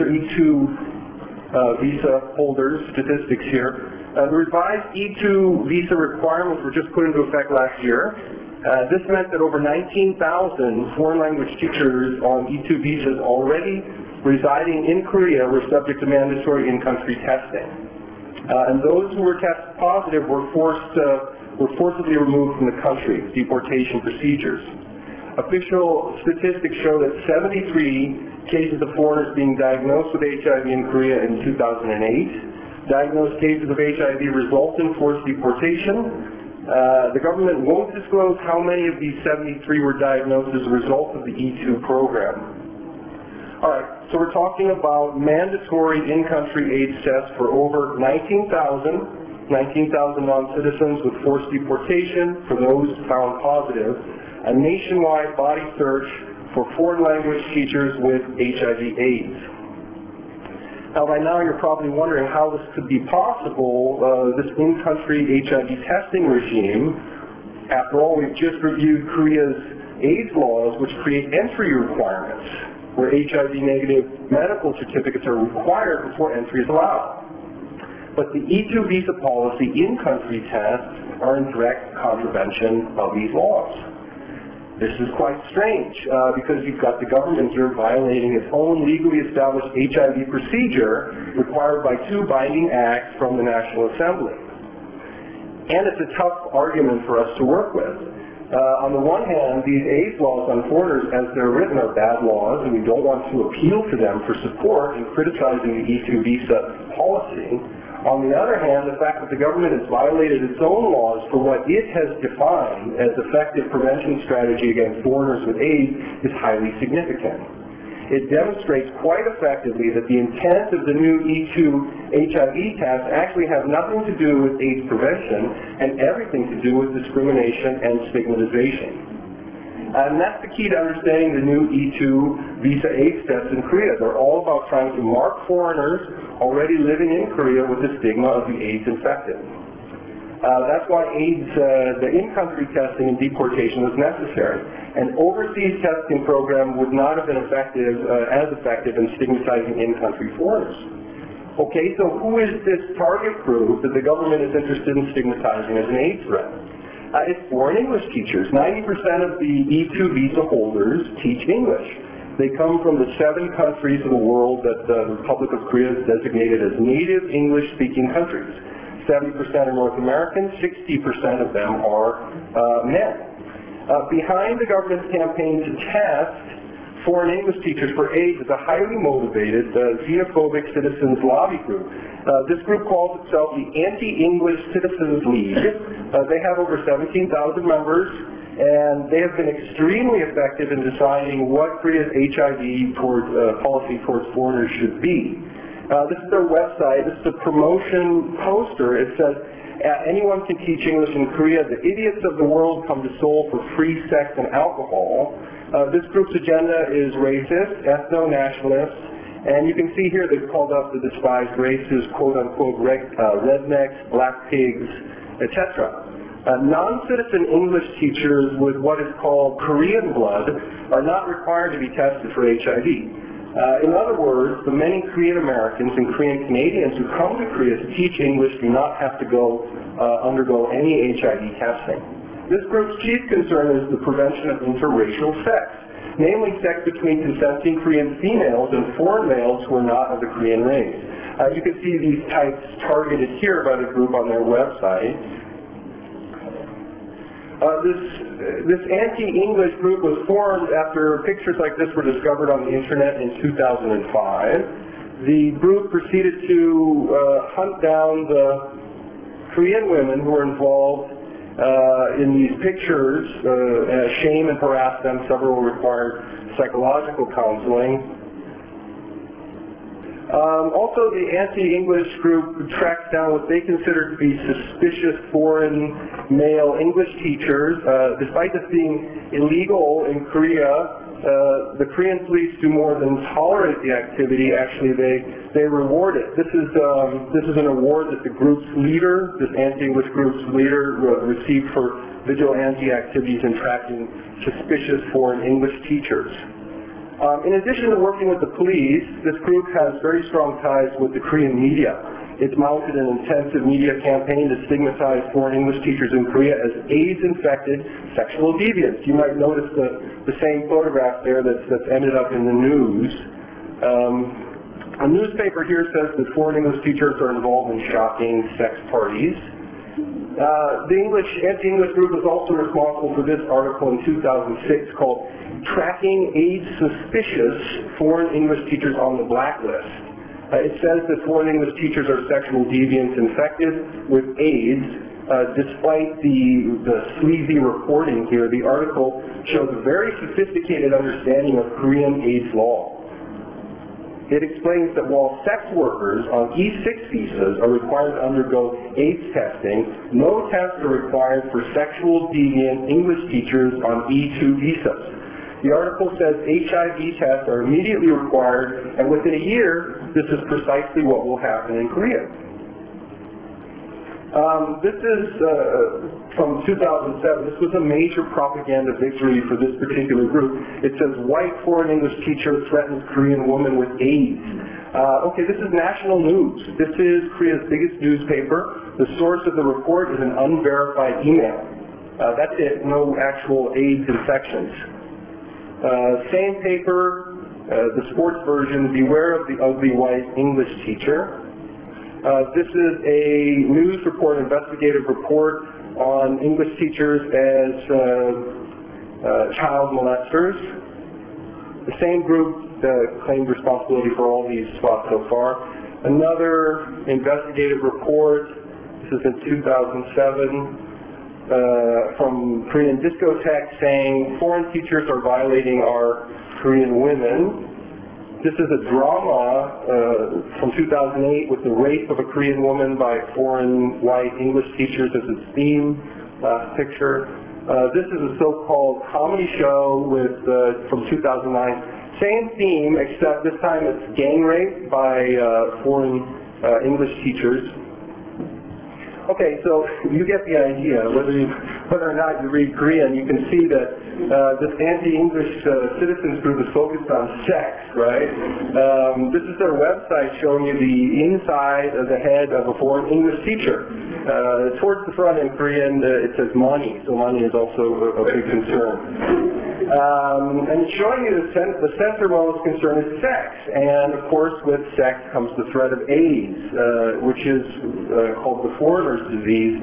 E2 visa holders statistics here. The revised E2 visa requirements were just put into effect last year. This meant that over 19,000 foreign language teachers on E2 visas already residing in Korea were subject to mandatory in-country testing. And those who were tested positive were forcibly removed from the country, deportation procedures. Official statistics show that 73 cases of foreigners being diagnosed with HIV in Korea in 2008. Diagnosed cases of HIV result in forced deportation. The government won't disclose how many of these 73 were diagnosed as a result of the E2 program. All right, so we're talking about mandatory in-country AIDS tests for over 19,000 non-citizens with forced deportation for those found positive, a nationwide body search for foreign language teachers with HIV/AIDS. Now, by now you're probably wondering how this could be possible, this in-country HIV testing regime. After all, we've just reviewed Korea's AIDS laws, which create entry requirements, where HIV-negative medical certificates are required before entry is allowed. But the E2 visa policy in-country tests are in direct contravention of these laws. This is quite strange because you've got the government here violating its own legally established HIV procedure required by 2 binding acts from the National Assembly. And it's a tough argument for us to work with. On the one hand, these AIDS laws on foreigners as they're written are bad laws, and we don't want to appeal to them for support in criticizing the E2 visa policy. On the other hand, the fact that the government has violated its own laws for what it has defined as effective prevention strategy against foreigners with AIDS is highly significant. It demonstrates quite effectively that the intent of the new E2 HIV tests actually have nothing to do with AIDS prevention and everything to do with discrimination and stigmatization. And that's the key to understanding the new E2 visa AIDS tests in Korea. They're all about trying to mark foreigners already living in Korea with the stigma of the AIDS infected. That's why AIDS, the in-country testing and deportation was necessary. An overseas testing program would not have been as effective in stigmatizing in-country foreigners. Okay, so who is this target group that the government is interested in stigmatizing as an AIDS threat? It's foreign English teachers. 90% of the E2 visa holders teach English. They come from the 7 countries of the world that the Republic of Korea has designated as native English-speaking countries. 70% are North American, 60% of them are men. Behind the government's campaign to test foreign English teachers for AIDS is a highly motivated, xenophobic citizens lobby group. This group calls itself the Anti-English Citizens League. They have over 17,000 members, and they have been extremely effective in deciding what Korea's HIV policy towards foreigners should be. This is their website. This is a promotion poster. It says, anyone can teach English in Korea. The idiots of the world come to Seoul for free sex and alcohol. This group's agenda is racist, ethno-nationalist, and you can see here they've called up the despised races, quote-unquote, rednecks, black pigs, etc. Non-citizen English teachers with what is called Korean blood are not required to be tested for HIV. In other words, the many Korean Americans and Korean Canadians who come to Korea to teach English do not have to undergo any HIV testing. This group's chief concern is the prevention of interracial sex, namely sex between consenting Korean females and foreign males who are not of the Korean race. You can see these types targeted here by the group on their website. This anti-English group was formed after pictures like this were discovered on the internet in 2005. The group proceeded to hunt down the Korean women who were involved in these pictures, shame and harass them. Several required psychological counseling. Also, the anti-English group tracks down what they consider to be suspicious foreign male English teachers. Despite this being illegal in Korea, the Korean police do more than tolerate the activity. Actually, they reward it. This is an award that the group's leader, this anti-English group's leader, received for vigilante activities in tracking suspicious foreign English teachers. In addition to working with the police, this group has very strong ties with the Korean media. It's mounted an intensive media campaign to stigmatize foreign English teachers in Korea as AIDS-infected sexual deviants. You might notice the same photograph there that's ended up in the news. A newspaper here says that foreign English teachers are involved in shocking sex parties. The anti-English group was also responsible for this article in 2006 called Tracking AIDS-Suspicious Foreign English Teachers on the Blacklist. It says that foreign English teachers are sexual deviants infected with AIDS. Despite the sleazy reporting here, the article shows a very sophisticated understanding of Korean AIDS law. It explains that while sex workers on E6 visas are required to undergo AIDS testing, no tests are required for sexual deviant English teachers on E2 visas. The article says HIV tests are immediately required, and within a year, this is precisely what will happen in Korea. This is from 2007. This was a major propaganda victory for this particular group. It says, white foreign English teacher threatens Korean woman with AIDS. Okay, this is national news. This is Korea's biggest newspaper. The source of the report is an unverified email. That's it, no actual AIDS infections. Same paper, the sports version, beware of the ugly white English teacher. This is a news report, investigative report on English teachers as child molesters. The same group claimed responsibility for all these spots so far. Another investigative report, this is in 2007, from Korean discotheque saying foreign teachers are violating our Korean women. This is a drama from 2008 with the rape of a Korean woman by foreign white English teachers as its theme. Last picture. This is a so-called comedy show with from 2009. Same theme, except this time it's gang rape by foreign English teachers. Okay, so you get the idea. Whether or not you read Korean, you can see that this anti-English citizens group is focused on sex, right? This is their website showing you the inside of the head of a foreign English teacher. Towards the front in Korean, it says money, so money is also a big concern. And it's showing you the center-most concern is sex, and of course with sex comes the threat of AIDS, which is called the foreigner's disease.